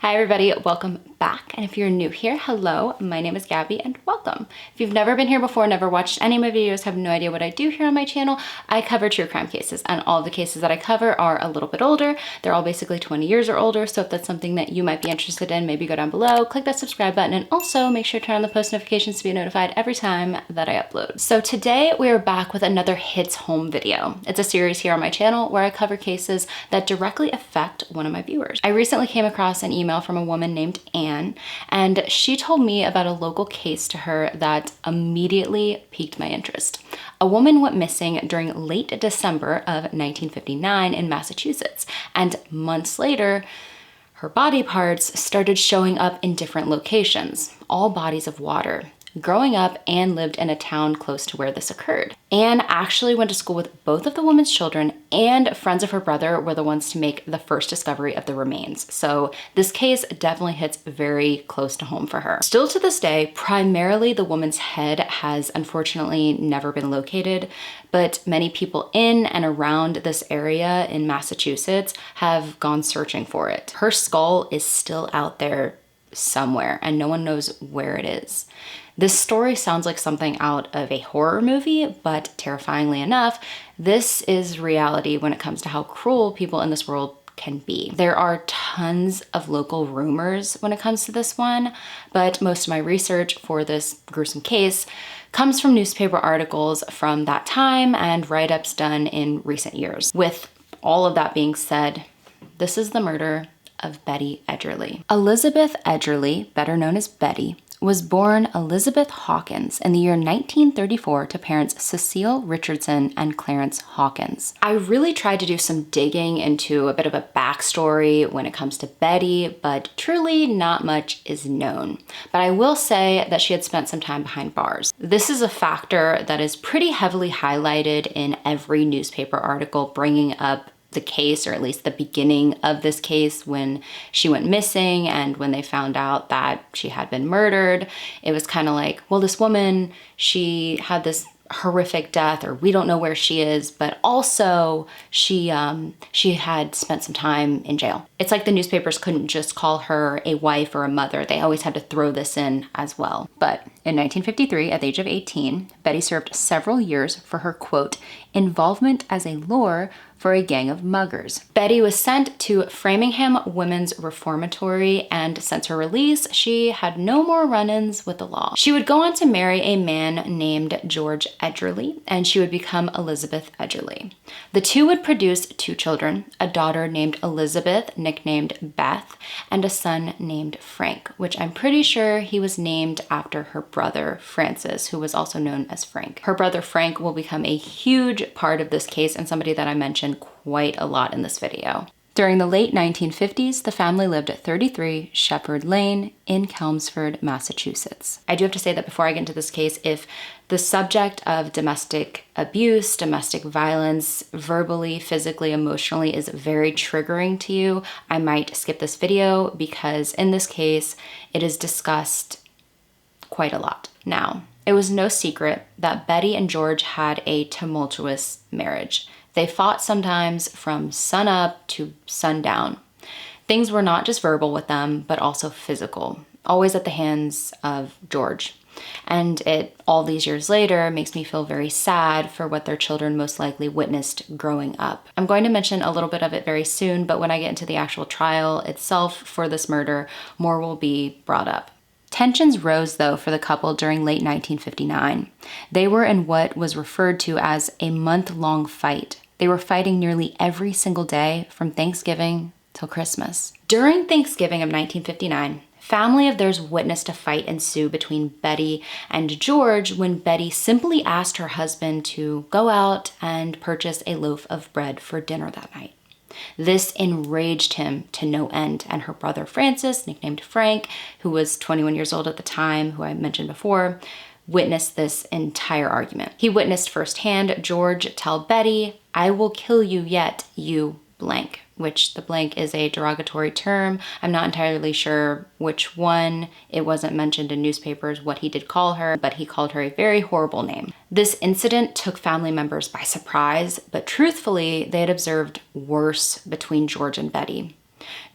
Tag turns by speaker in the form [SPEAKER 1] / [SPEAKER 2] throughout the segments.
[SPEAKER 1] Hi everybody, welcome back. And if you're new here, hello, my name is Gabby and welcome. If you've never been here before, never watched any of my videos, have no idea what I do here on my channel, I cover true crime cases, and all of the cases that I cover are a little bit older. They're all basically 20 years or older. So if that's something that you might be interested in, maybe go down below, click that subscribe button, and also make sure to turn on the post notifications to be notified every time that I upload. So today we are back with another Hits Home video. It's a series here on my channel where I cover cases that directly affect one of my viewers. I recently came across an email from a woman named Anne, and she told me about a local case to her that immediately piqued my interest. A woman went missing during late December of 1959 in Massachusetts, and months later, her body parts started showing up in different locations, all bodies of water. Growing up, Anne lived in a town close to where this occurred. Anne actually went to school with both of the woman's children, and friends of her brother were the ones to make the first discovery of the remains. So this case definitely hits very close to home for her. Still to this day, primarily the woman's head has unfortunately never been located, but many people in and around this area in Massachusetts have gone searching for it. Her skull is still out there somewhere, and no one knows where it is. This story sounds like something out of a horror movie, but terrifyingly enough, this is reality when it comes to how cruel people in this world can be. There are tons of local rumors when it comes to this one, but most of my research for this gruesome case comes from newspaper articles from that time and write-ups done in recent years. With all of that being said, this is the murder of Betty Edgerly. Elizabeth Edgerly, better known as Betty, was born Elizabeth Hawkins in the year 1934 to parents Cecile Richardson and Clarence Hawkins. I really tried to do some digging into a bit of a backstory when it comes to Betty, but truly not much is known. But I will say that she had spent some time behind bars. This is a factor that is pretty heavily highlighted in every newspaper article bringing up the case, or at least the beginning of this case, when she went missing and when they found out that she had been murdered. It was kind of like, well, this woman, she had this horrific death, or we don't know where she is, but also she had spent some time in jail. It's like the newspapers couldn't just call her a wife or a mother. They always had to throw this in as well. But in 1953, at the age of 18, Betty served several years for her, quote, involvement as a lure for a gang of muggers. Betty was sent to Framingham Women's Reformatory, and since her release, she had no more run-ins with the law. She would go on to marry a man named George Edgerly, and she would become Elizabeth Edgerly. The two would produce two children, a daughter named Elizabeth, nicknamed Beth, and a son named Frank, which I'm pretty sure he was named after her brother Francis, who was also known as Frank. Her brother Frank will become a huge part of this case and somebody that I mentioned quite a lot in this video. During the late 1950s, the family lived at 33 Shepherd Lane in Chelmsford, Massachusetts. I do have to say that before I get into this case, if the subject of domestic abuse, domestic violence, verbally, physically, emotionally is very triggering to you, I might skip this video because in this case, it is discussed quite a lot. Now, it was no secret that Betty and George had a tumultuous marriage. They fought sometimes from sun up to sundown. Things were not just verbal with them, but also physical, always at the hands of George. And it, all these years later, makes me feel very sad for what their children most likely witnessed growing up. I'm going to mention a little bit of it very soon, but when I get into the actual trial itself for this murder, more will be brought up. Tensions rose, though, for the couple during late 1959. They were in what was referred to as a month-long fight. They were fighting nearly every single day from Thanksgiving till Christmas. During Thanksgiving of 1959, family of theirs witnessed a fight ensue between Betty and George when Betty simply asked her husband to go out and purchase a loaf of bread for dinner that night. This enraged him to no end, and her brother Francis, nicknamed Frank, who was 21 years old at the time, who I mentioned before, witnessed this entire argument. He witnessed firsthand George tell Betty, "I will kill you yet, you blank," which the blank is a derogatory term. I'm not entirely sure which one. It wasn't mentioned in newspapers what he did call her, but he called her a very horrible name. This incident took family members by surprise, but truthfully, they had observed worse between George and Betty.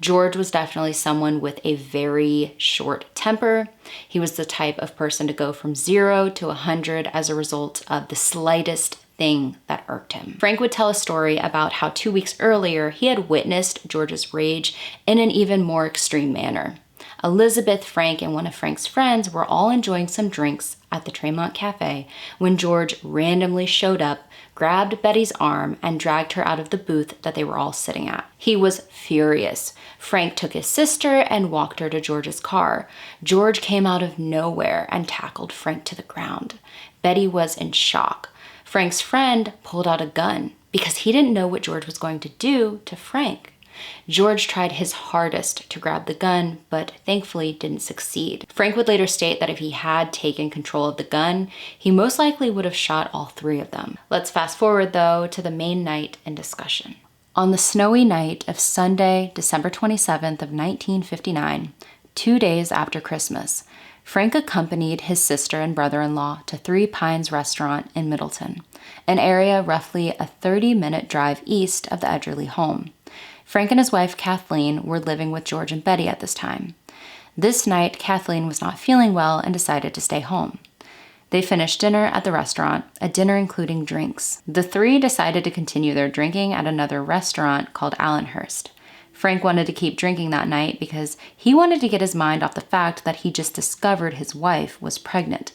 [SPEAKER 1] George was definitely someone with a very short temper. He was the type of person to go from 0 to 100 as a result of the slightest thing that irked him. Frank would tell a story about how 2 weeks earlier he had witnessed George's rage in an even more extreme manner. Elizabeth, Frank, and one of Frank's friends were all enjoying some drinks at the Tremont Cafe when George randomly showed up, grabbed Betty's arm, and dragged her out of the booth that they were all sitting at. He was furious. Frank took his sister and walked her to George's car. George came out of nowhere and tackled Frank to the ground. Betty was in shock. Frank's friend pulled out a gun because he didn't know what George was going to do to Frank. George tried his hardest to grab the gun, but thankfully didn't succeed. Frank would later state that if he had taken control of the gun, he most likely would have shot all 3 of them. Let's fast forward though to the main night in discussion. On the snowy night of Sunday, December 27th of 1959, 2 days after Christmas, Frank accompanied his sister and brother-in-law to Three Pines Restaurant in Middleton, an area roughly a 30-minute drive east of the Edgerly home. Frank and his wife, Kathleen, were living with George and Betty at this time. This night, Kathleen was not feeling well and decided to stay home. They finished dinner at the restaurant, a dinner including drinks. The 3 decided to continue their drinking at another restaurant called Allenhurst. Frank wanted to keep drinking that night because he wanted to get his mind off the fact that he just discovered his wife was pregnant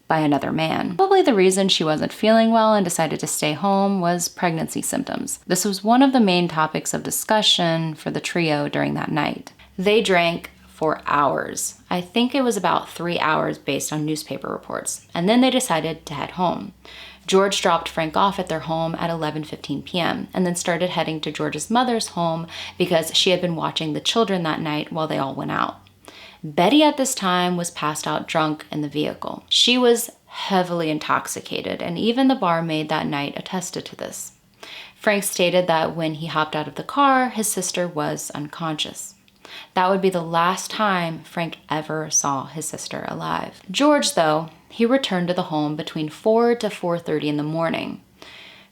[SPEAKER 1] by another man. Probably the reason she wasn't feeling well and decided to stay home was pregnancy symptoms. This was one of the main topics of discussion for the trio during that night. They drank for hours. I think it was about 3 hours based on newspaper reports, and then they decided to head home. George dropped Frank off at their home at 11:15 p.m. and then started heading to George's mother's home because she had been watching the children that night while they all went out. Betty at this time was passed out drunk in the vehicle. She was heavily intoxicated, and even the barmaid that night attested to this. Frank stated that when he hopped out of the car, his sister was unconscious. That would be the last time Frank ever saw his sister alive. George, though, he returned to the home between 4 to 4:30 in the morning.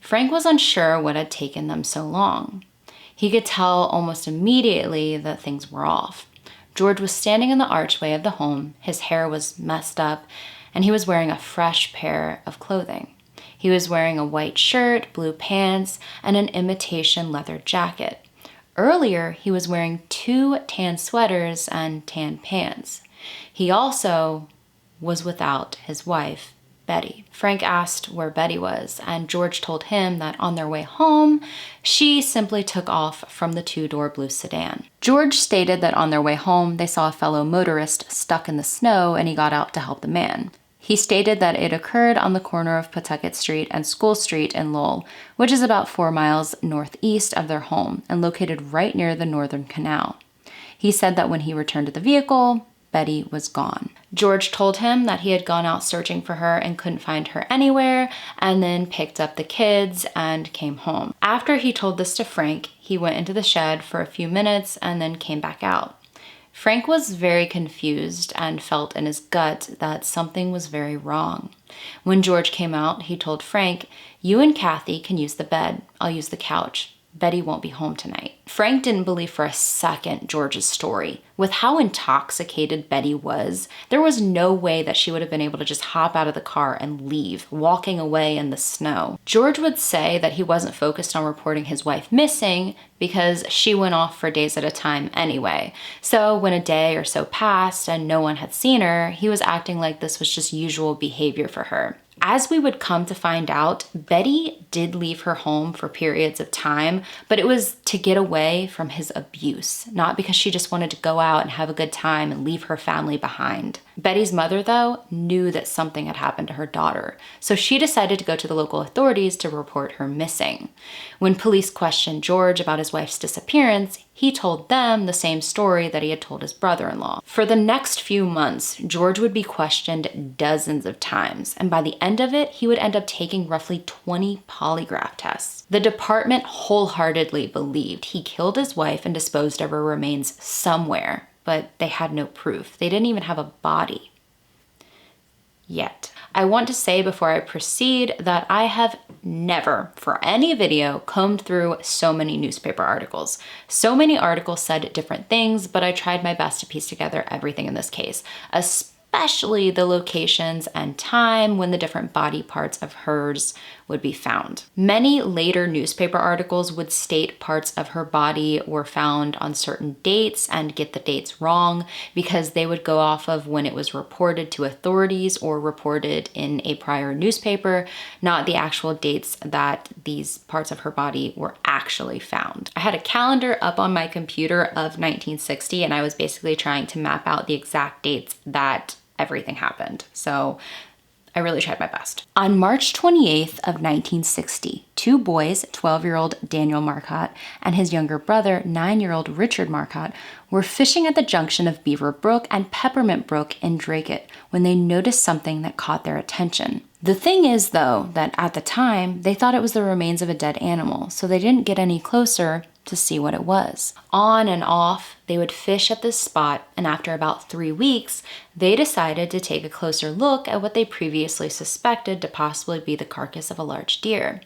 [SPEAKER 1] Frank was unsure what had taken them so long. He could tell almost immediately that things were off. George was standing in the archway of the home, his hair was messed up, and he was wearing a fresh pair of clothing. He was wearing a white shirt, blue pants, and an imitation leather jacket. Earlier, he was wearing 2 tan sweaters and tan pants. He also was without his wife, Betty. Frank asked where Betty was, and George told him that on their way home, she simply took off from the 2-door blue sedan. George stated that on their way home, they saw a fellow motorist stuck in the snow and he got out to help the man. He stated that it occurred on the corner of Pawtucket Street and School Street in Lowell, which is about 4 miles northeast of their home and located right near the Northern Canal. He said that when he returned to the vehicle, Betty was gone. George told him that he had gone out searching for her and couldn't find her anywhere, and then picked up the kids and came home. After he told this to Frank, he went into the shed for a few minutes and then came back out. Frank was very confused and felt in his gut that something was very wrong. When George came out, he told Frank, "You and Kathy can use the bed. I'll use the couch. Betty won't be home tonight." Frank didn't believe for a second George's story. With how intoxicated Betty was, there was no way that she would have been able to just hop out of the car and leave, walking away in the snow. George would say that he wasn't focused on reporting his wife missing because she went off for days at a time anyway. So when a day or so passed and no one had seen her, he was acting like this was just usual behavior for her. As we would come to find out, Betty did leave her home for periods of time, but it was to get away from his abuse, not because she just wanted to go out and have a good time and leave her family behind. Betty's mother, though, knew that something had happened to her daughter, so she decided to go to the local authorities to report her missing. When police questioned George about his wife's disappearance, he told them the same story that he had told his brother-in-law. For the next few months, George would be questioned dozens of times, and by the end of it, he would end up taking roughly 20 polygraph tests. The department wholeheartedly believed he killed his wife and disposed of her remains somewhere, but they had no proof. They didn't even have a body. Yet. I want to say before I proceed that I have never, for any video, combed through so many newspaper articles. So many articles said different things, but I tried my best to piece together everything in this case, especially the locations and time when the different body parts of hers would be found. Many later newspaper articles would state parts of her body were found on certain dates and get the dates wrong because they would go off of when it was reported to authorities or reported in a prior newspaper, not the actual dates that these parts of her body were actually found. I had a calendar up on my computer of 1960, and I was basically trying to map out the exact dates that everything happened. So I really tried my best. On March 28th of 1960, two boys, 12-year-old Daniel Marcotte and his younger brother, 9-year-old Richard Marcotte, were fishing at the junction of Beaver Brook and Peppermint Brook in Dracut when they noticed something that caught their attention. The thing is, though, that at the time, they thought it was the remains of a dead animal, so they didn't get any closer to see what it was. On and off, they would fish at this spot, and after about 3 weeks, they decided to take a closer look at what they previously suspected to possibly be the carcass of a large deer.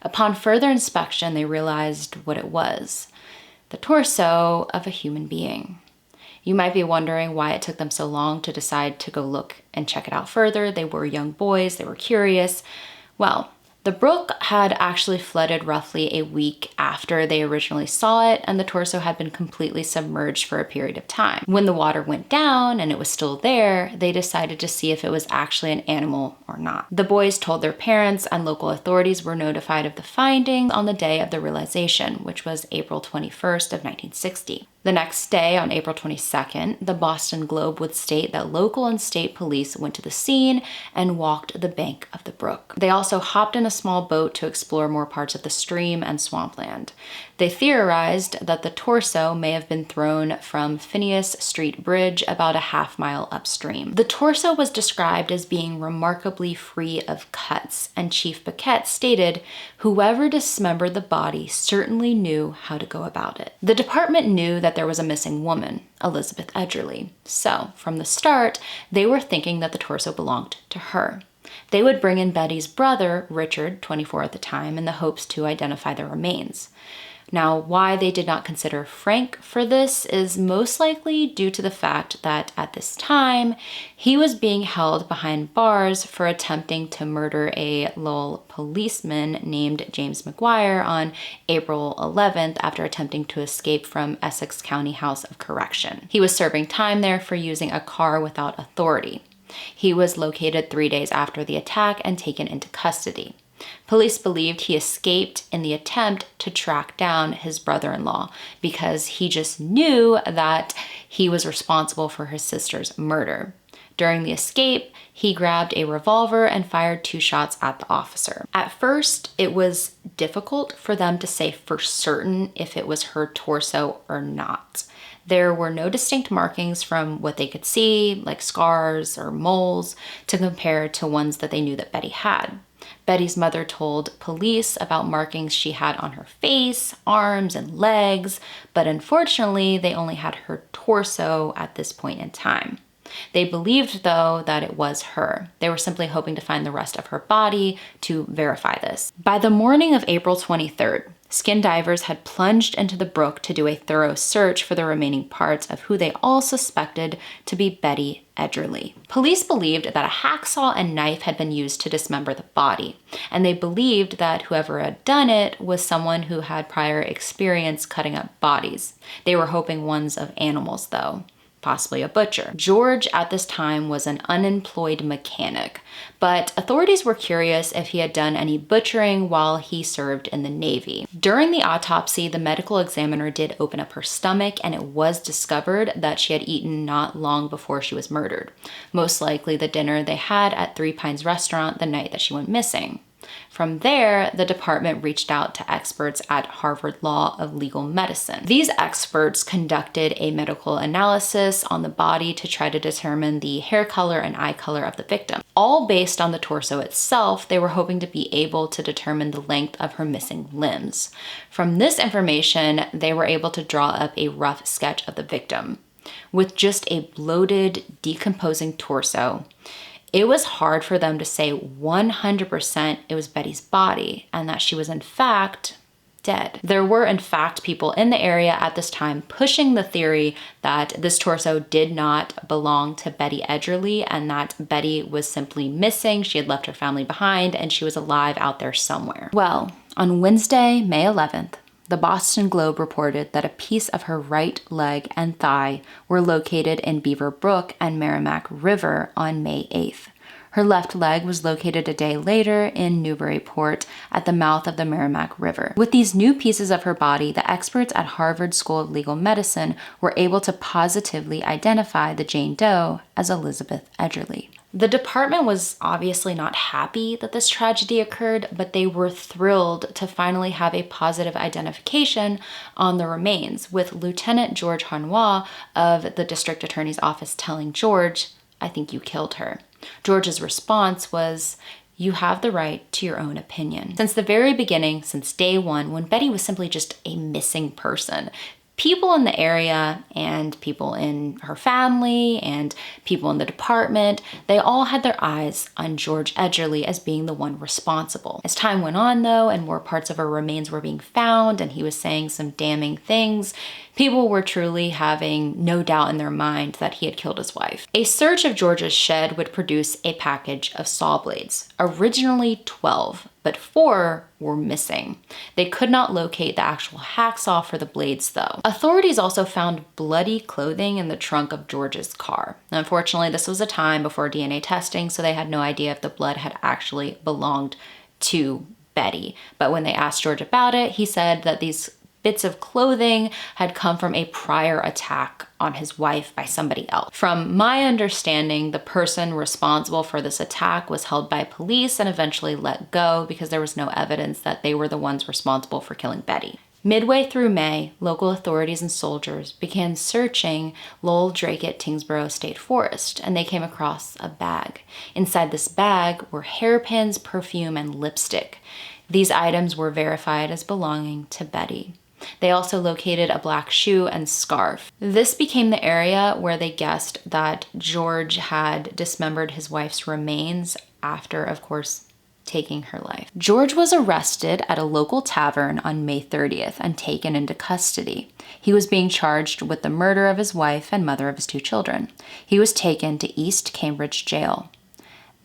[SPEAKER 1] Upon further inspection, they realized what it was: the torso of a human being. You might be wondering why it took them so long to decide to go look and check it out further. They were young boys, they were curious. Well, the brook had actually flooded roughly a week after they originally saw it, and the torso had been completely submerged for a period of time. When the water went down and it was still there, they decided to see if it was actually an animal or not. The boys told their parents, and local authorities were notified of the findings on the day of the realization, which was April 21st of 1960. The next day, on April 22nd, the Boston Globe would state that local and state police went to the scene and walked the bank of the brook. They also hopped in a small boat to explore more parts of the stream and swampland. They theorized that the torso may have been thrown from Phineas Street Bridge about a half-mile upstream. The torso was described as being remarkably free of cuts, and Chief Paquette stated, "Whoever dismembered the body certainly knew how to go about it." The department knew that there was a missing woman, Elizabeth Edgerly. So, from the start, they were thinking that the torso belonged to her. They would bring in Betty's brother, Richard, 24 at the time, in the hopes to identify the remains. Now, why they did not consider Frank for this is most likely due to the fact that at this time, he was being held behind bars for attempting to murder a Lowell policeman named James McGuire on April 11th after attempting to escape from Essex County House of Correction. He was serving time there for using a car without authority. He was located 3 days after the attack and taken into custody. Police believed he escaped in the attempt to track down his brother-in-law because he just knew that he was responsible for his sister's murder. During the escape, he grabbed a revolver and fired 2 shots at the officer. At first, it was difficult for them to say for certain if it was her torso or not. There were no distinct markings from what they could see, like scars or moles, to compare to ones that they knew that Betty had. Betty's mother told police about markings she had on her face, arms, and legs, but unfortunately, they only had her torso at this point in time. They believed, though, that it was her. They were simply hoping to find the rest of her body to verify this. By the morning of April 23rd, skin divers had plunged into the brook to do a thorough search for the remaining parts of who they all suspected to be Betty Edgerly. Police believed that a hacksaw and knife had been used to dismember the body, and they believed that whoever had done it was someone who had prior experience cutting up bodies. They were hoping ones of animals, though. Possibly a butcher. George at this time was an unemployed mechanic, but authorities were curious if he had done any butchering while he served in the Navy. During the autopsy, the medical examiner did open up her stomach, and it was discovered that she had eaten not long before she was murdered, most likely the dinner they had at Three Pines Restaurant the night that she went missing. From there, the department reached out to experts at Harvard Law of Legal Medicine. These experts conducted a medical analysis on the body to try to determine the hair color and eye color of the victim. All based on the torso itself, they were hoping to be able to determine the length of her missing limbs. From this information, they were able to draw up a rough sketch of the victim. With just a bloated, decomposing torso, It was hard for them to say 100% it was Betty's body and that she was in fact dead. There were in fact people in the area at this time pushing the theory that this torso did not belong to Betty Edgerly and that Betty was simply missing. She had left her family behind and she was alive out there somewhere. Well, on Wednesday, May 11th, the Boston Globe reported that a piece of her right leg and thigh were located in Beaver Brook and Merrimack River on May 8th. Her left leg was located a day later in Newburyport at the mouth of the Merrimack River. With these new pieces of her body, the experts at Harvard School of Legal Medicine were able to positively identify the Jane Doe as Elizabeth Edgerly. The department was obviously not happy that this tragedy occurred, but they were thrilled to finally have a positive identification on the remains, with Lieutenant George Harnois of the district attorney's office telling George, "I think you killed her." George's response was, "You have the right to your own opinion." Since the very beginning, since day one, when Betty was simply just a missing person, people in the area and people in her family and people in the department, they all had their eyes on George Edgerly as being the one responsible. As time went on though, and more parts of her remains were being found and he was saying some damning things, people were truly having no doubt in their mind that he had killed his wife. A search of George's shed would produce a package of saw blades, originally 12, but 4 were missing. They could not locate the actual hacksaw for the blades though. Authorities also found bloody clothing in the trunk of George's car. Unfortunately, this was a time before DNA testing, so they had no idea if the blood had actually belonged to Betty. But when they asked George about it, he said that these bits of clothing had come from a prior attack on his wife by somebody else. From my understanding, the person responsible for this attack was held by police and eventually let go because there was no evidence that they were the ones responsible for killing Betty. Midway through May, local authorities and soldiers began searching Lowell Drake Tingsboro State Forest, and they came across a bag. Inside this bag were hairpins, perfume, and lipstick. These items were verified as belonging to Betty. They also located a black shoe and scarf. This became the area where they guessed that George had dismembered his wife's remains after, of course, taking her life. George was arrested at a local tavern on May 30th and taken into custody. He was being charged with the murder of his wife and mother of his 2 children. He was taken to East Cambridge Jail.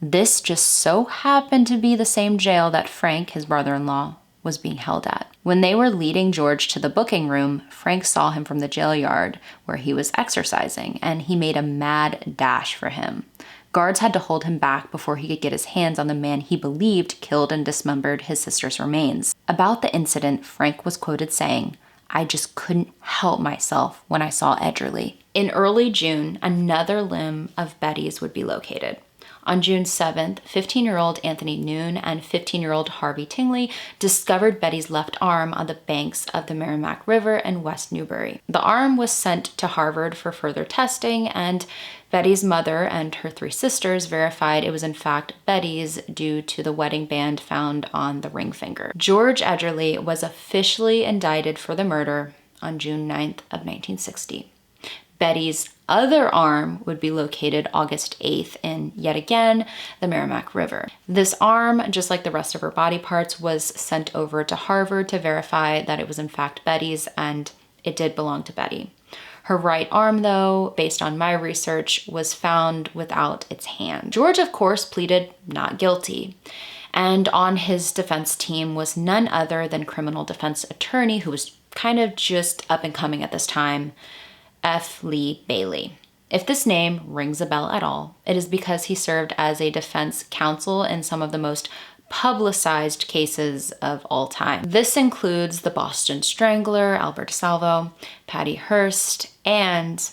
[SPEAKER 1] This just so happened to be the same jail that Frank, his brother-in-law, was being held at. When they were leading George to the booking room, Frank saw him from the jail yard where he was exercising, and he made a mad dash for him. Guards had to hold him back before he could get his hands on the man he believed killed and dismembered his sister's remains. About the incident, Frank was quoted saying, "I just couldn't help myself when I saw Edgerly." In early June, another limb of Betty's would be located. On June 7th, 15-year-old Anthony Noon and 15-year-old Harvey Tingley discovered Betty's left arm on the banks of the Merrimack River in West Newbury. The arm was sent to Harvard for further testing, and Betty's mother and her 3 sisters verified it was in fact Betty's due to the wedding band found on the ring finger. George Edgerly was officially indicted for the murder on June 9th of 1960. Betty's other arm would be located August 8th in, yet again, the Merrimack River. This arm, just like the rest of her body parts, was sent over to Harvard to verify that it was in fact Betty's, and it did belong to Betty. Her right arm, though, based on my research, was found without its hand. George, of course, pleaded not guilty. And on his defense team was none other than criminal defense attorney, who was kind of just up and coming at this time, F. Lee Bailey. If this name rings a bell at all, it is because he served as a defense counsel in some of the most publicized cases of all time. This includes the Boston Strangler, Albert DeSalvo, Patty Hearst, and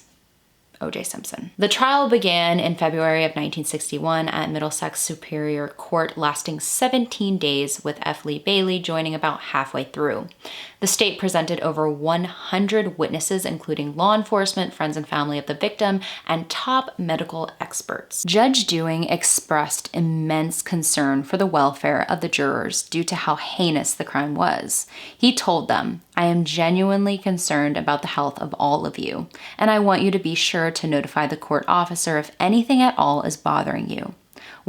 [SPEAKER 1] O.J. Simpson. The trial began in February of 1961 at Middlesex Superior Court, lasting 17 days, with F. Lee Bailey joining about halfway through. The state presented over 100 witnesses, including law enforcement, friends and family of the victim, and top medical experts. Judge Dewing expressed immense concern for the welfare of the jurors due to how heinous the crime was. He told them, "I am genuinely concerned about the health of all of you, and I want you to be sure to notify the court officer if anything at all is bothering you.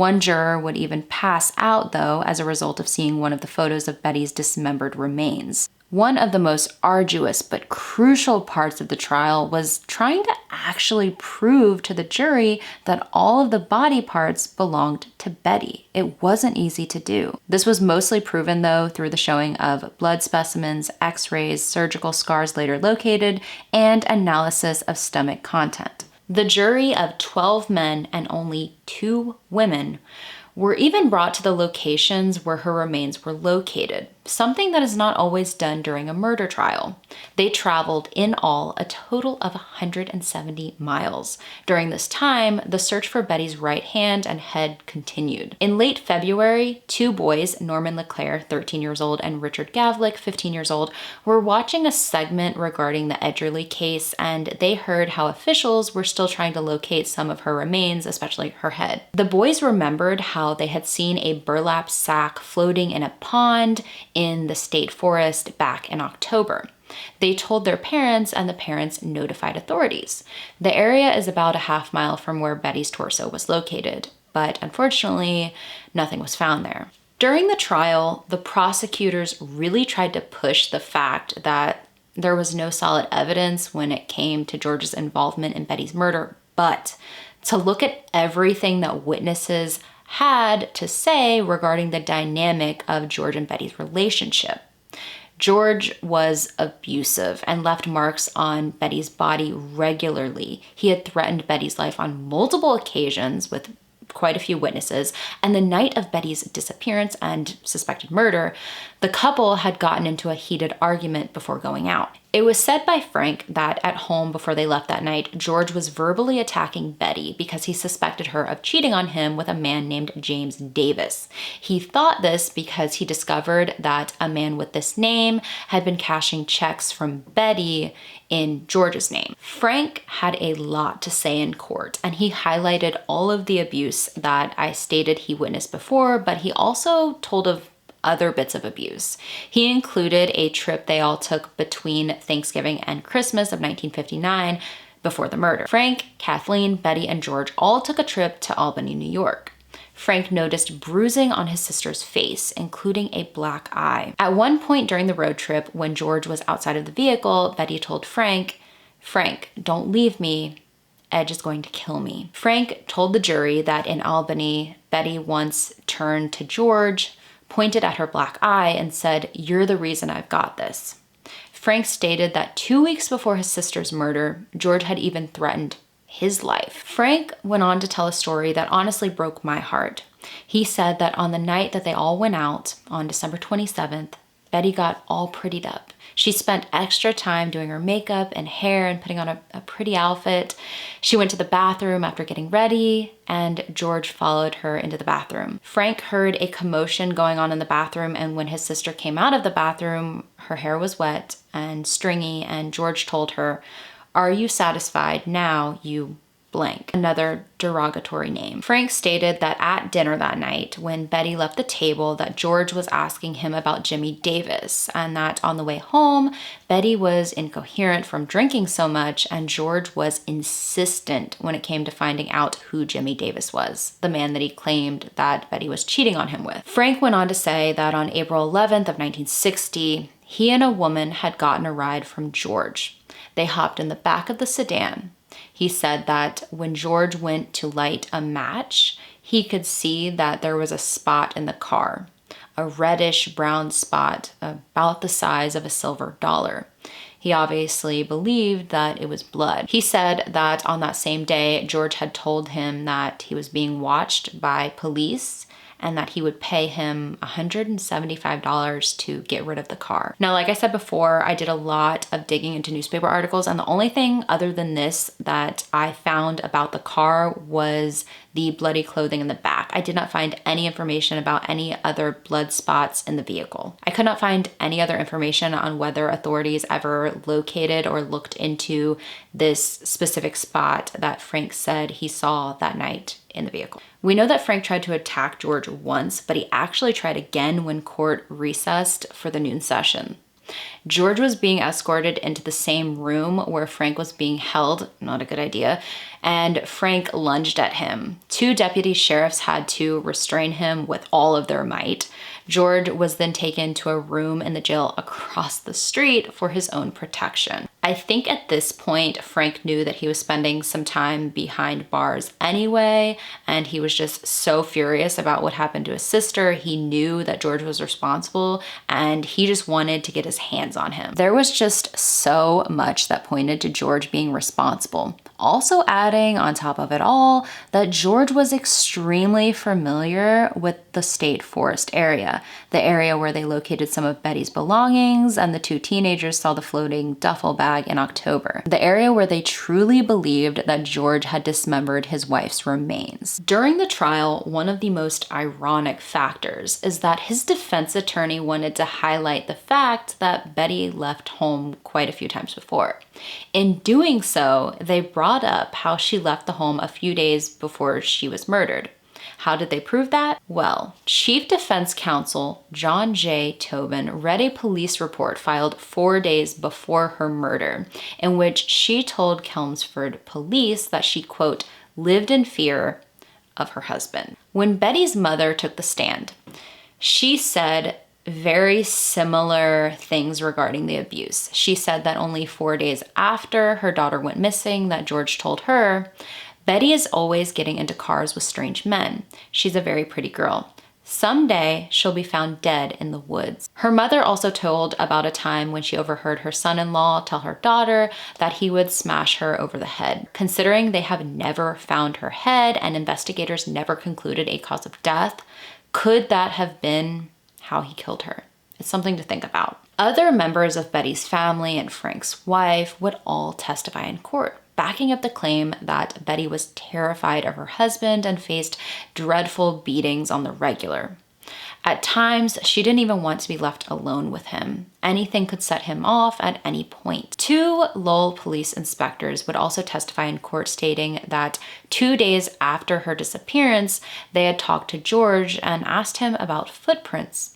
[SPEAKER 1] One juror would even pass out, though, as a result of seeing one of the photos of Betty's dismembered remains. One of the most arduous but crucial parts of the trial was trying to actually prove to the jury that all of the body parts belonged to Betty. It wasn't easy to do. This was mostly proven, though, through the showing of blood specimens, x-rays, surgical scars later located, and analysis of stomach content. The jury of 12 men and only 2 women were even brought to the locations where her remains were located, something that is not always done during a murder trial. They traveled in all a total of 170 miles. During this time, the search for Betty's right hand and head continued. In late February, 2 boys, Norman LeClaire, 13 years old, and Richard Gavlik, 15 years old, were watching a segment regarding the Edgerly case, and they heard how officials were still trying to locate some of her remains, especially her head. The boys remembered how they had seen a burlap sack floating in a pond in the state forest back in October. They told their parents, and the parents notified authorities. The area is about a half mile from where Betty's torso was located, but unfortunately, nothing was found there. During the trial, the prosecutors really tried to push the fact that there was no solid evidence when it came to George's involvement in Betty's murder, but to look at everything that witnesses had to say regarding the dynamic of George and Betty's relationship. George was abusive and left marks on Betty's body regularly. He had threatened Betty's life on multiple occasions with quite a few witnesses, and the night of Betty's disappearance and suspected murder, the couple had gotten into a heated argument before going out. It was said by Frank that at home before they left that night, George was verbally attacking Betty because he suspected her of cheating on him with a man named James Davis. He thought this because he discovered that a man with this name had been cashing checks from Betty in George's name. Frank had a lot to say in court, and he highlighted all of the abuse that I stated he witnessed before, but he also told of other bits of abuse. He included a trip they all took between Thanksgiving and Christmas of 1959 before the murder. Frank, Kathleen, Betty, and George all took a trip to Albany, New York. Frank noticed bruising on his sister's face, including a black eye. At one point during the road trip, when George was outside of the vehicle, Betty told Frank, don't leave me. Edge is going to kill me. Frank told the jury that in Albany, Betty once turned to George, pointed at her black eye, and said, "You're the reason I've got this." Frank stated that 2 weeks before his sister's murder, George had even threatened his life. Frank went on to tell a story that honestly broke my heart. He said that on the night that they all went out, on December 27th, Betty got all prettied up. She spent extra time doing her makeup and hair and putting on a pretty outfit. She went to the bathroom after getting ready, and George followed her into the bathroom. Frank heard a commotion going on in the bathroom, and when his sister came out of the bathroom, her hair was wet and stringy, and George told her, "Are you satisfied now, you blank?" Another derogatory name. Frank stated that at dinner that night, when Betty left the table, that George was asking him about Jimmy Davis, and that on the way home, Betty was incoherent from drinking so much, and George was insistent when it came to finding out who Jimmy Davis was, the man that he claimed that Betty was cheating on him with. Frank went on to say that on April 11th of 1960, he and a woman had gotten a ride from George. They hopped in the back of the sedan. He said that when George went to light a match, he could see that there was a spot in the car, a reddish brown spot about the size of a silver dollar. He obviously believed that it was blood. He said that on that same day, George had told him that he was being watched by police and that he would pay him $175 to get rid of the car. Now, like I said before, I did a lot of digging into newspaper articles, and the only thing other than this that I found about the car was the bloody clothing in the back. I did not find any information about any other blood spots in the vehicle. I could not find any other information on whether authorities ever located or looked into this specific spot that Frank said he saw that night in the vehicle. We know that Frank tried to attack George once, but he actually tried again when court recessed for the noon session. George was being escorted into the same room where Frank was being held, not a good idea, and Frank lunged at him. 2 deputy sheriffs had to restrain him with all of their might. George was then taken to a room in the jail across the street for his own protection. I think at this point, Frank knew that he was spending some time behind bars anyway, and he was just so furious about what happened to his sister. He knew that George was responsible, and he just wanted to get his hands on him. There was just so much that pointed to George being responsible. Also adding on top of it all, that George was extremely familiar with the state forest area, the area where they located some of Betty's belongings and the 2 teenagers saw the floating duffel bag in October, the area where they truly believed that George had dismembered his wife's remains. During the trial, one of the most ironic factors is that his defense attorney wanted to highlight the fact that Betty left home quite a few times before. In doing so, they brought up how she left the home a few days before she was murdered. How did they prove that? Well, Chief Defense Counsel John J. Tobin read a police report filed 4 days before her murder, in which she told Chelmsford police that she, quote, lived in fear of her husband. When Betty's mother took the stand, she said very similar things regarding the abuse. She said that only 4 days after her daughter went missing, that George told her, Betty is always getting into cars with strange men. She's a very pretty girl. Someday she'll be found dead in the woods. Her mother also told about a time when she overheard her son-in-law tell her daughter that he would smash her over the head. Considering they have never found her head and investigators never concluded a cause of death, could that have been how he killed her? It's something to think about. Other members of Betty's family and Frank's wife would all testify in court, backing up the claim that Betty was terrified of her husband and faced dreadful beatings on the regular. At times, she didn't even want to be left alone with him. Anything could set him off at any point. 2 Lowell police inspectors would also testify in court stating that 2 days after her disappearance, they had talked to George and asked him about footprints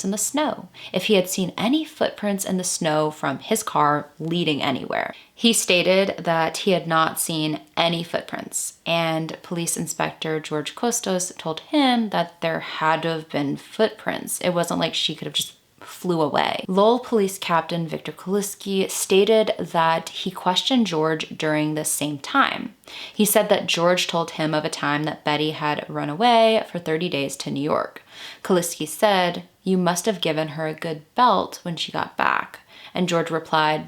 [SPEAKER 1] in the snow, if he had seen any footprints in the snow from his car leading anywhere. He stated that he had not seen any footprints, and Police Inspector George Costos told him that there had to have been footprints. It wasn't like she could have just flew away. Lowell Police Captain Victor Kuliski stated that he questioned George during the same time. He said that George told him of a time that Betty had run away for 30 days to New York. Kuliski said, "You must have given her a good belt when she got back." And George replied,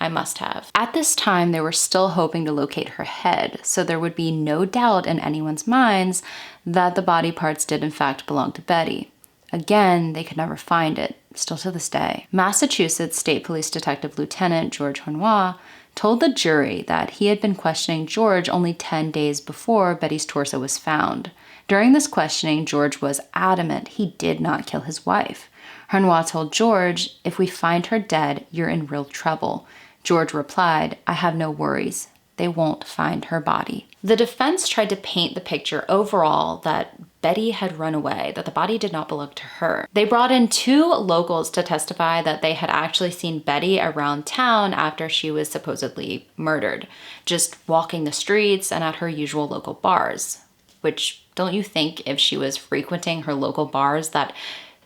[SPEAKER 1] "I must have." At this time, they were still hoping to locate her head, so there would be no doubt in anyone's minds that the body parts did in fact belong to Betty. Again, they could never find it, still to this day. Massachusetts State Police Detective Lieutenant George Hornois told the jury that he had been questioning George only 10 days before Betty's torso was found. During this questioning, George was adamant he did not kill his wife. Hornois told George, "If we find her dead, you're in real trouble." George replied, "I have no worries. They won't find her body." The defense tried to paint the picture overall that Betty had run away, that the body did not belong to her. They brought in 2 locals to testify that they had actually seen Betty around town after she was supposedly murdered, just walking the streets and at her usual local bars. Which, don't you think if she was frequenting her local bars that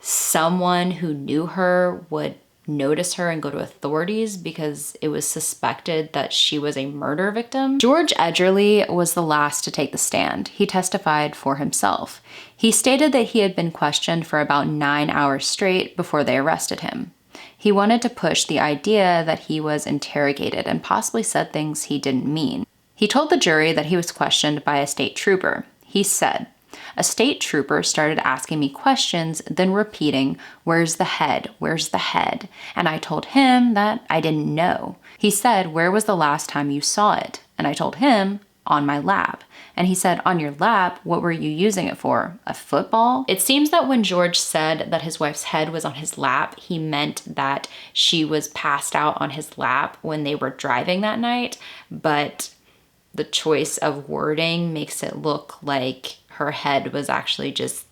[SPEAKER 1] someone who knew her would notice her and go to authorities because it was suspected that she was a murder victim? George Edgerly was the last to take the stand. He testified for himself. He stated that he had been questioned for about 9 hours straight before they arrested him. He wanted to push the idea that he was interrogated and possibly said things he didn't mean. He told the jury that he was questioned by a state trooper. He said, "A state trooper started asking me questions, then repeating, 'Where's the head? Where's the head?' And I told him that I didn't know. He said, 'Where was the last time you saw it?' And I told him, 'On my lap.' And he said, 'On your lap? What were you using it for? A football?'" It seems that when George said that his wife's head was on his lap, he meant that she was passed out on his lap when they were driving that night, but the choice of wording makes it look like her head was actually just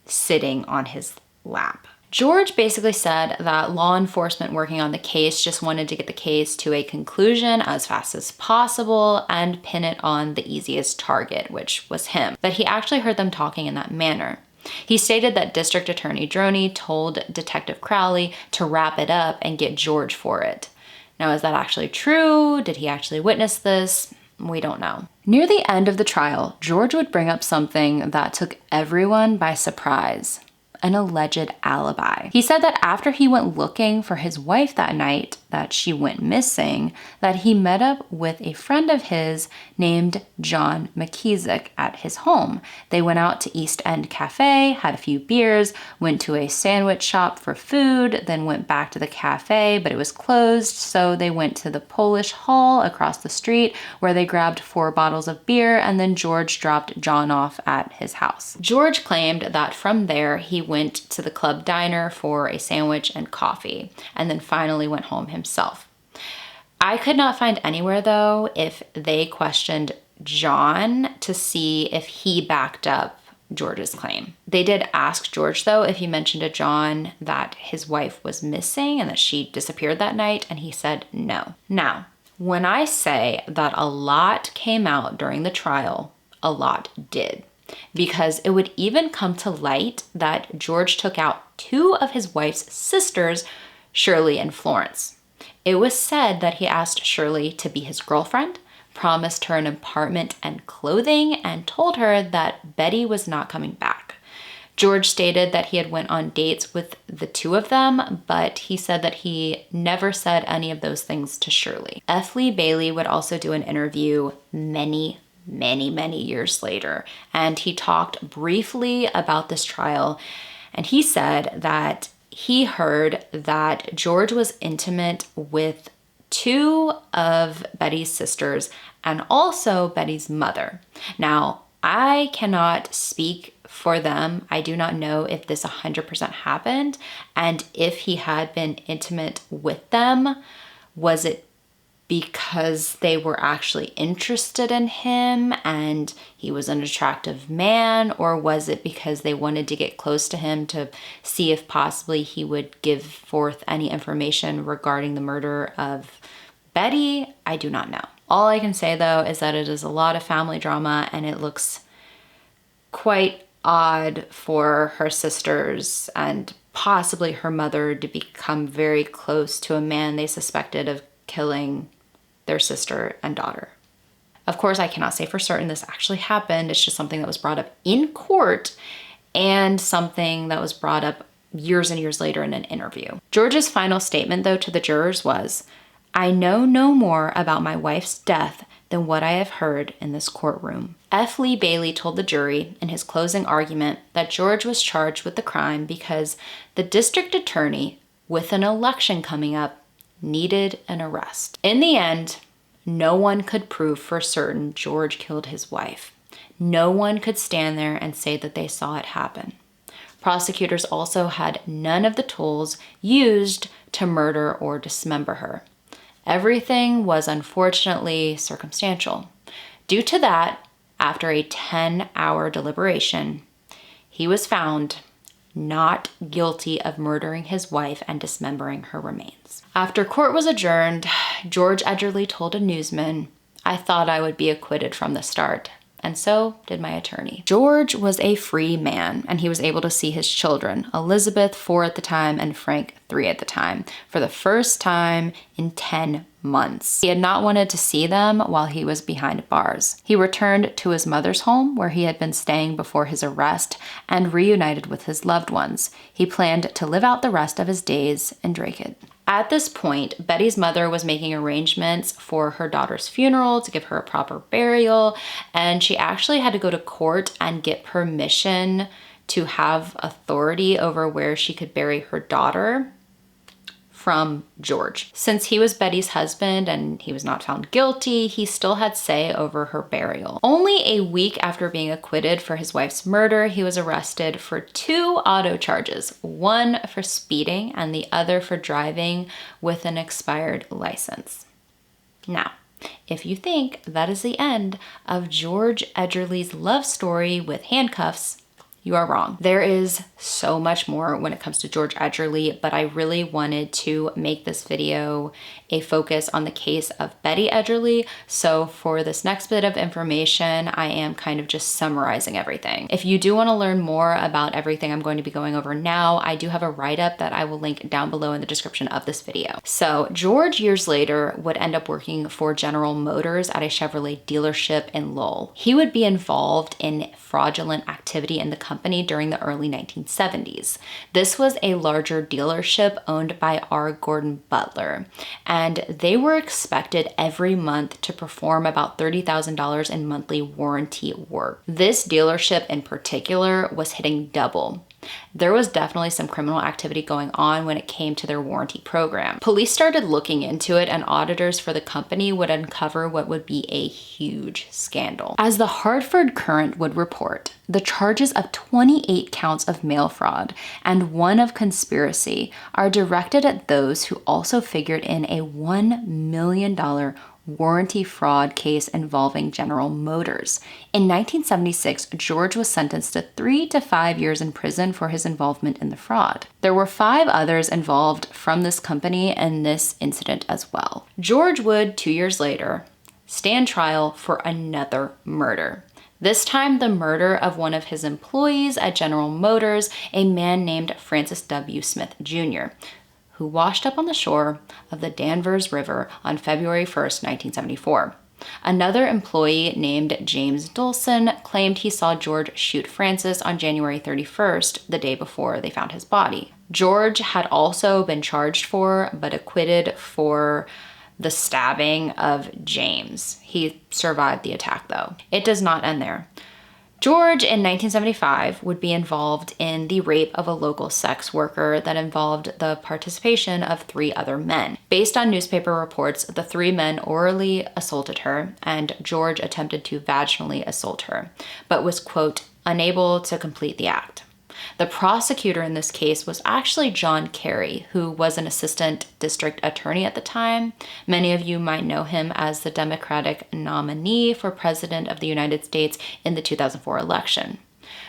[SPEAKER 1] sitting on his lap. George basically said that law enforcement working on the case just wanted to get the case to a conclusion as fast as possible and pin it on the easiest target, which was him. But he actually heard them talking in that manner. He stated that District Attorney Droney told Detective Crowley to wrap it up and get George for it. Now, is that actually true? Did he actually witness this? We don't know. Near the end of the trial, George would bring up something that took everyone by surprise: an alleged alibi. He said that after he went looking for his wife that night that she went missing, that he met up with a friend of his named John McKeesick at his home. They went out to East End Cafe, had a few beers, went to a sandwich shop for food, then went back to the cafe, but it was closed, so they went to the Polish Hall across the street where they grabbed 4 bottles of beer, and then George dropped John off at his house. George claimed that from there he went to the club diner for a sandwich and coffee, and then finally went home himself. I could not find anywhere, though, if they questioned John to see if he backed up George's claim. They did ask George, though, if he mentioned to John that his wife was missing and that she disappeared that night, and he said no. Now, when I say that a lot came out during the trial, a lot did. Because it would even come to light that George took out 2 of his wife's sisters, Shirley and Florence. It was said that he asked Shirley to be his girlfriend, promised her an apartment and clothing, and told her that Betty was not coming back. George stated that he had went on dates with the 2 of them, but he said that he never said any of those things to Shirley. F. Lee Bailey would also do an interview many years later, and he talked briefly about this trial, and he said that he heard that George was intimate with 2 of Betty's sisters and also Betty's mother. Now, I cannot speak for them. I do not know if this 100% happened, and if he had been intimate with them, was it because they were actually interested in him and he was an attractive man, or was it because they wanted to get close to him to see if possibly he would give forth any information regarding the murder of Betty? I do not know. All I can say, though, is that it is a lot of family drama, and it looks quite odd for her sisters and possibly her mother to become very close to a man they suspected of killing their sister and daughter. Of course, I cannot say for certain this actually happened. It's just something that was brought up in court and something that was brought up years and years later in an interview. George's final statement, though, to the jurors was, "I know no more about my wife's death than what I have heard in this courtroom." F. Lee Bailey told the jury in his closing argument that George was charged with the crime because the district attorney, with an election coming up, needed an arrest. In the end, no one could prove for certain George killed his wife. No one could stand there and say that they saw it happen. Prosecutors also had none of the tools used to murder or dismember her. Everything was unfortunately circumstantial. Due to that, after a 10-hour deliberation, he was found not guilty of murdering his wife and dismembering her remains. After court was adjourned, George Edgerly told a newsman, "I thought I would be acquitted from the start, and so did my attorney." George was a free man, and he was able to see his children, Elizabeth, 4 at the time, and Frank, 3 at the time, for the first time in 10 months. He had not wanted to see them while he was behind bars. He returned to his mother's home, where he had been staying before his arrest, and reunited with his loved ones. He planned to live out the rest of his days in Drakehead. At this point, Betty's mother was making arrangements for her daughter's funeral to give her a proper burial, and she actually had to go to court and get permission to have authority over where she could bury her daughter from George. Since he was Betty's husband and he was not found guilty, he still had say over her burial. Only a week after being acquitted for his wife's murder, he was arrested for 2 auto charges, one for speeding and the other for driving with an expired license. Now, if you think that is the end of George Edgerly's love story with handcuffs, you are wrong. There is so much more when it comes to George Edgerly, but I really wanted to make this video a focus on the case of Betty Edgerly. So for this next bit of information, I am kind of just summarizing everything. If you do want to learn more about everything I'm going to be going over now, I do have a write-up that I will link down below in the description of this video. So George years later would end up working for General Motors at a Chevrolet dealership in Lowell. He would be involved in fraudulent activity in the company during the early 1970s. This was a larger dealership owned by R. Gordon Butler, and they were expected every month to perform about $30,000 in monthly warranty work. This dealership in particular was hitting double. There was definitely some criminal activity going on when it came to their warranty program. Police started looking into it, and auditors for the company would uncover what would be a huge scandal. As the Hartford Courant would report, the charges of 28 counts of mail fraud and 1 of conspiracy are directed at those who also figured in a $1 million warranty fraud case involving General Motors. In 1976, George was sentenced to 3 to 5 years in prison for his involvement in the fraud. There were 5 others involved from this company in this incident as well. George would, 2 years later, stand trial for another murder. This time, the murder of one of his employees at General Motors, a man named Francis W. Smith Jr., who washed up on the shore of the Danvers River on February 1st, 1974. Another employee named James Dolson claimed he saw George shoot Francis on January 31st, the day before they found his body. George had also been charged for, but acquitted for, the stabbing of James. He survived the attack though. It does not end there. George, in 1975, would be involved in the rape of a local sex worker that involved the participation of 3 other men. Based on newspaper reports, the 3 men orally assaulted her, and George attempted to vaginally assault her, but was, quote, unable to complete the act. The prosecutor in this case was actually John Kerry, who was an assistant district attorney at the time. Many of you might know him as the Democratic nominee for president of the United States in the 2004 election.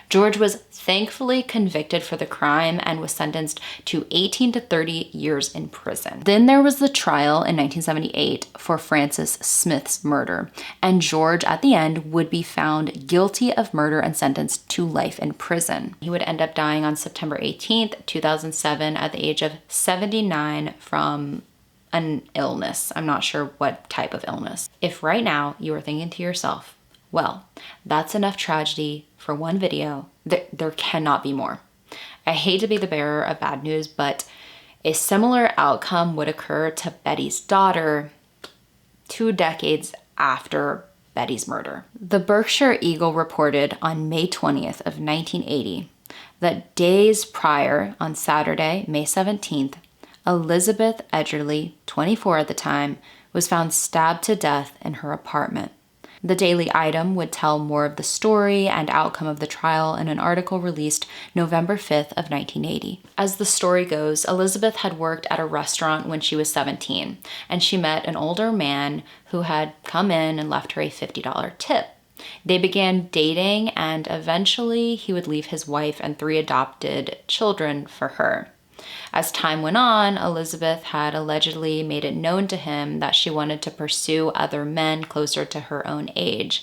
[SPEAKER 1] George was thankfully convicted for the crime and was sentenced to 18 to 30 years in prison. Then there was the trial in 1978 for Francis Smith's murder, and George at the end would be found guilty of murder and sentenced to life in prison. He would end up dying on September 18th, 2007 at the age of 79 from an illness. I'm not sure what type of illness. If right now you are thinking to yourself, well, that's enough tragedy for one video, there cannot be more. I hate to be the bearer of bad news, but a similar outcome would occur to Betty's daughter 2 decades after Betty's murder. The Berkshire Eagle reported on May 20th of 1980 that days prior, on Saturday, May 17th, Elizabeth Edgerly, 24 at the time, was found stabbed to death in her apartment. The Daily Item would tell more of the story and outcome of the trial in an article released November 5th of 1980. As the story goes, Elizabeth had worked at a restaurant when she was 17, and she met an older man who had come in and left her a $50 tip. They began dating, and eventually he would leave his wife and 3 adopted children for her. As time went on, Elizabeth had allegedly made it known to him that she wanted to pursue other men closer to her own age,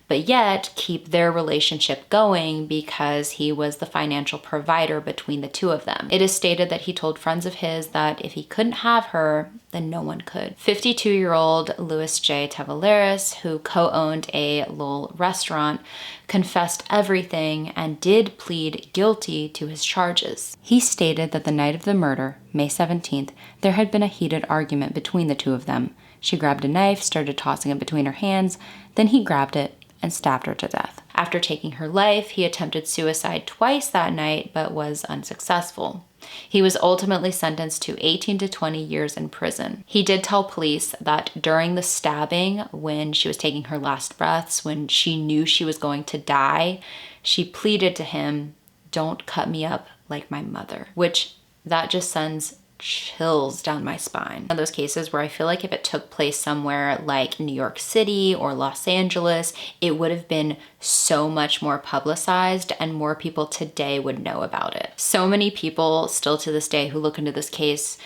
[SPEAKER 1] but yet keep their relationship going because he was the financial provider between the 2 of them. It is stated that he told friends of his that if he couldn't have her, then no one could. 52-year-old Louis J. Tavares, who co-owned a Lowell restaurant, confessed everything and did plead guilty to his charges. He stated that the night of the murder, May 17th, there had been a heated argument between the 2 of them. She grabbed a knife, started tossing it between her hands, then he grabbed it and stabbed her to death. After taking her life, he attempted suicide twice that night, but was unsuccessful. He was ultimately sentenced to 18 to 20 years in prison. He did tell police that during the stabbing, when she was taking her last breaths, when she knew she was going to die, she pleaded to him, "Don't cut me up like my mother," which that just sends chills down my spine. One of those cases where I feel like if it took place somewhere like New York City or Los Angeles, it would have been so much more publicized and more people today would know about it. So many people still to this day who look into this case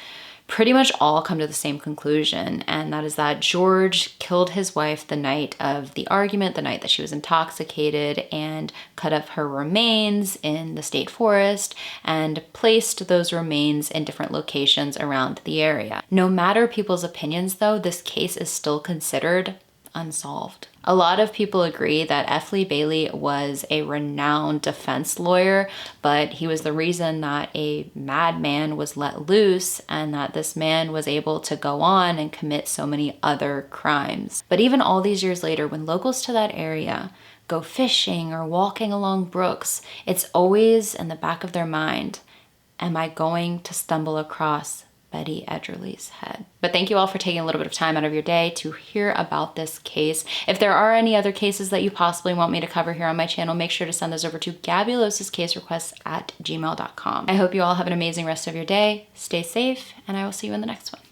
[SPEAKER 1] pretty much all come to the same conclusion, and that is that George killed his wife the night of the argument, the night that she was intoxicated, and cut up her remains in the state forest and placed those remains in different locations around the area. No matter people's opinions though, this case is still considered unsolved. A lot of people agree that F. Lee Bailey was a renowned defense lawyer, but he was the reason that a madman was let loose and that this man was able to go on and commit so many other crimes. But even all these years later, when locals to that area go fishing or walking along brooks, it's always in the back of their mind, am I going to stumble across Betty Edgerly's head? But thank you all for taking a little bit of time out of your day to hear about this case. If there are any other cases that you possibly want me to cover here on my channel, make sure to send those over to gabulosiscaserequests@gmail.com. I hope you all have an amazing rest of your day. Stay safe, and I will see you in the next one.